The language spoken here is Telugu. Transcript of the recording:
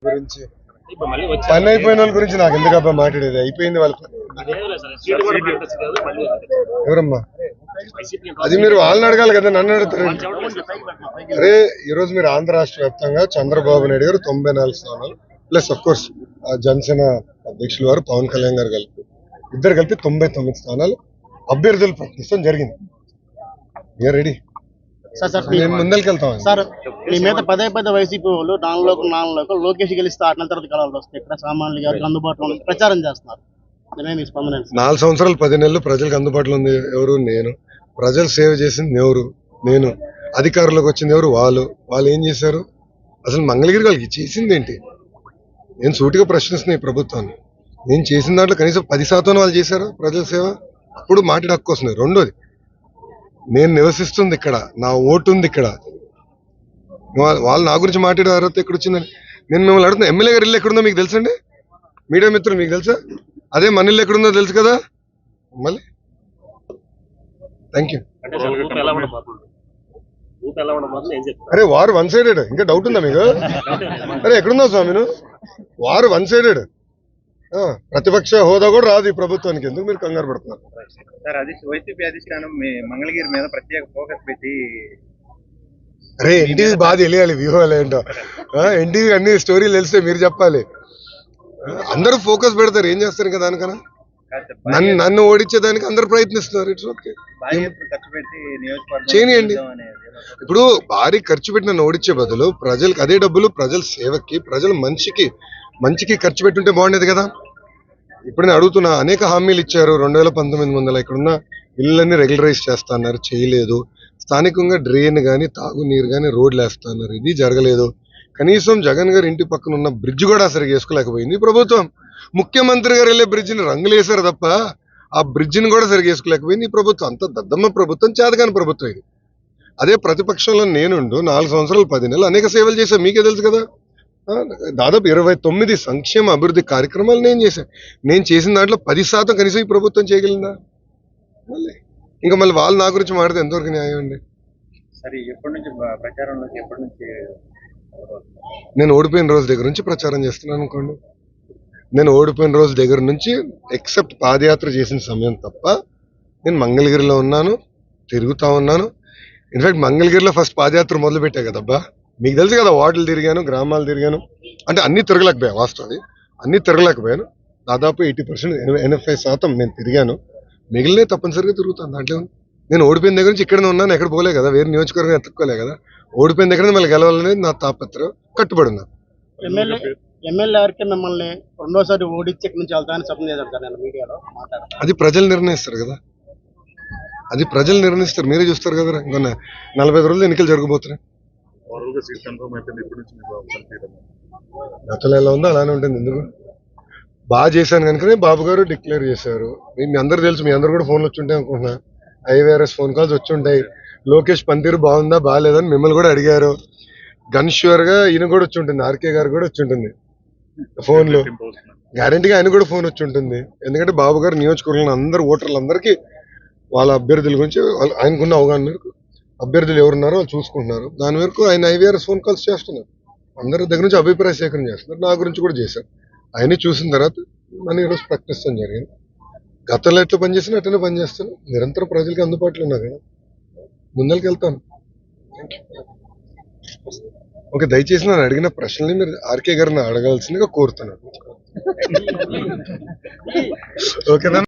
గురించి పని అయిపోయిన వాళ్ళ గురించి నాకు ఎందుకబ్బా మాట్లాడేది? అయిపోయింది వాళ్ళ పని. ఎవరమ్మా అది? మీరు వాళ్ళని అడగాలి కదా, నన్ను అడుగుతారు. అరే ఈరోజు మీరు ఆంధ్ర రాష్ట్ర వ్యాప్తంగా చంద్రబాబు నాయుడు గారు 94 స్థానాలు ప్లస్ అఫ్ కోర్స్ జనసేన అధ్యక్షులు వారు పవన్ కళ్యాణ్ గారు ఇద్దరు కలిపి 99 స్థానాలు అభ్యర్థులు ప్రకటించడం జరిగింది. You are ready? నేను ముందరికి వెళ్తాం సార్. మీ మీద పదే వైసీపీ వాళ్ళు 4 లోకేష్ గెలిస్తే ఆటల తర్వాత కళలు వస్తాయి. ఇక్కడ సామాన్యులు గారికి అందుబాటులో ప్రచారం చేస్తున్నారు. 4 సంవత్సరాలు 10 నెలలు ప్రజలకు అందుబాటులో ఉంది ఎవరు? నేను. ప్రజలు సేవ చేసింది ఎవరు? నేను. అధికారులకు వచ్చింది ఎవరు? వాళ్ళు ఏం చేశారు? అసలు మంగళగిరి వాళ్ళకి చేసింది ఏంటి? నేను సూటిగా ప్రశ్నిస్తున్నా ఈ ప్రభుత్వాన్ని. నేను చేసిన దాంట్లో కనీసం 10% వాళ్ళు చేశారు ప్రజల సేవ. అప్పుడు మాట్లాడే హక్కు వస్తుంది. రెండోది, నేను నివసిస్తుంది ఇక్కడ, నా ఓటు ఉంది ఇక్కడ. వాళ్ళు నా గురించి మాట్లాడే అర్హత ఎక్కడ వచ్చిందని నేను మిమ్మల్ని అడుగుతున్నా. ఎమ్మెల్యే గారు ఇల్లు ఎక్కడుందో మీకు తెలుసండి? మీడియా మిత్రులు మీకు తెలుసా? అదే మన ఇల్లు ఎక్కడుందో తెలుసు కదా. మళ్ళీ థ్యాంక్ యూ. అరే వారు 1 సైడెడ్. ఇంకా డౌట్ ఉందా మీకు? అరే ఎక్కడుందా స్వామిను? వారు 1 సైడెడ్. ప్రతిపక్ష హోదా కూడా రాదు ఈ ప్రభుత్వానికి. ఎందుకు మీరు కంగారు పడుతున్నారు? వైసీపీ అధిష్టానం మంగళగిరి మీద ప్రత్యేక ఫోకస్ పెట్టి. అరే ఎన్టీవీ బాగా తెలియాలి వ్యూహాలు ఏంటో. ఎన్టీవీ అన్ని స్టోరీలు తెలిస్తే మీరు చెప్పాలి. అందరూ ఫోకస్ పెడతారు, ఏం చేస్తారు ఇంకా దానికన్నా? నన్ను ఓడించేదానికి అందరు ప్రయత్నిస్తున్నారు. ఇట్స్ ఓకే, చేయనియండి. ఇప్పుడు భారీ ఖర్చు పెట్టి నన్ను ఓడించే బదులు ప్రజలకు అదే డబ్బులు ప్రజల సేవకి, ప్రజల మంచికి ఖర్చు పెట్టుంటే బాగుండేది కదా. ఇప్పుడు నేను అడుగుతున్నా, అనేక హామీలు ఇచ్చారు. 2019 ముందల ఇక్కడున్న ఇళ్ళన్నీ రెగ్యులరైజ్ చేస్తా అన్నారు, చేయలేదు. స్థానికంగా డ్రైన్ కానీ తాగునీరు కానీ రోడ్లు వేస్తా అన్నారు, ఇది జరగలేదు. కనీసం జగన్ గారి ఇంటి పక్కన ఉన్న బ్రిడ్జ్ కూడా సరిగ్గా వేసుకోలేకపోయింది ప్రభుత్వం. ముఖ్యమంత్రి గారు వెళ్ళే బ్రిడ్జిని రంగులు వేశారు తప్ప ఆ బ్రిడ్జిని కూడా సరిగ్గా వేసుకోలేకపోయింది ఈ ప్రభుత్వం. అంత దద్దమ్మ ప్రభుత్వం, చేతకాని ప్రభుత్వం ఇది. అదే ప్రతిపక్షంలో నేనుండు 4 సంవత్సరాలు 10 నెలలు అనేక సేవలు చేశాను, మీకే తెలుసు కదా. దాదాపు 29 సంక్షేమ అభివృద్ధి కార్యక్రమాలు నేను చేశాను. నేను చేసిన దాంట్లో 10% కనీసం ఈ ప్రభుత్వం చేయగలిగిందా? మళ్ళీ వాళ్ళు నా గురించి మాట్లాడితే ఎంతవరకు న్యాయం అండి? నేను ఓడిపోయిన రోజు దగ్గర నుంచి ప్రచారం చేస్తున్నాను అనుకోండి. నేను ఓడిపోయిన రోజు దగ్గర నుంచి ఎక్సెప్ట్ పాదయాత్ర చేసిన సమయం తప్ప నేను మంగళగిరిలో ఉన్నాను, తిరుగుతా ఉన్నాను. ఇన్ఫాక్ట్ మంగళగిరిలో ఫస్ట్ పాదయాత్ర మొదలు పెట్టా కదబ్బా. మీకు తెలుసు కదా, వార్డులు తిరిగాను, గ్రామాలు తిరిగాను. అంటే అన్ని తిరగలేకపోయా, వాస్తవం అన్ని తిరగలేకపోయాను. దాదాపు 80% 85% నేను తిరిగాను. మిగిలిన తప్పనిసరిగా తిరుగుతాను. దాంట్లో నేను ఓడిపోయిన దగ్గర నుంచి ఇక్కడనే ఉన్నాను, ఎక్కడ పోలే కదా, వేరే నియోజకవర్గం ఎత్తుక్కోలే కదా. ఓడిపోయిన దగ్గర మళ్ళీ గెలవాలనేది నా తాపత్రం, కట్టుబడి ఉన్నాను. ఎమ్మెల్యే మిమ్మల్ని రెండోసారి ఓడించి ఇక్కడి నుంచి వెళ్తానని చెప్పడం చేశారు మీడియాలో. అది ప్రజలు నిర్ణయిస్తారు కదా, అది ప్రజలు నిర్ణయిస్తారు. మీరే చూస్తారు కదా. ఇంకా 45 రోజులు ఎన్నికలు జరగబోతున్నాయి. గతంలో ఎలా ఉందో అలానే ఉంటుంది. ఎందుకు బాగా చేశాను కనుకనే బాబు గారు డిక్లేర్ చేశారు. మీ అందరూ తెలుసు, మీ అందరు కూడా ఫోన్లు వచ్చి ఉంటాయి అనుకుంటున్నా. ఐవీఆర్ఎస్ ఫోన్ కాల్స్ వచ్చి ఉంటాయి. లోకేష్ పనితీరు బాగుందా బాగాలేదని మిమ్మల్ని కూడా అడిగారు. గన్ ష్యూర్ గా ఈయన కూడా వచ్చి ఉంటుంది, ఆర్కే గారు కూడా వచ్చి ఉంటుంది ఫోన్లు. గ్యారంటీగా ఆయన కూడా ఫోన్ వచ్చి ఉంటుంది. ఎందుకంటే బాబు గారు నియోజకవర్గంలో అందరు ఓటర్లందరికీ వాళ్ళ అభ్యర్థుల గురించి ఆయనకున్న అవగాహన మేరకు అభ్యర్థులు ఎవరున్నారో వాళ్ళు చూసుకుంటున్నారు. దాని వరకు ఆయన ఐవీఆర్ఎస్ ఫోన్ కాల్స్ చేస్తున్నారు. అందరి దగ్గర నుంచి అభిప్రాయ సేకరణ చేస్తున్నారు. నా గురించి కూడా చేశారు. ఆయన్ని చూసిన తర్వాత మనం ఈరోజు ప్రకటిస్తాం జరిగింది. గతంలో ఎట్లా పనిచేసినా అట్లనే పనిచేస్తాను. నిరంతరం ప్రజలకి అందుబాటులో ఉన్నా కదా, ముందరికి వెళ్తాను. ఓకే, దయచేసి నన్ను అడిగిన ప్రశ్నల్ని మీరు ఆర్కే గారిని అడగాల్సిందిగా కోరుతున్నాను. ఓకేనా?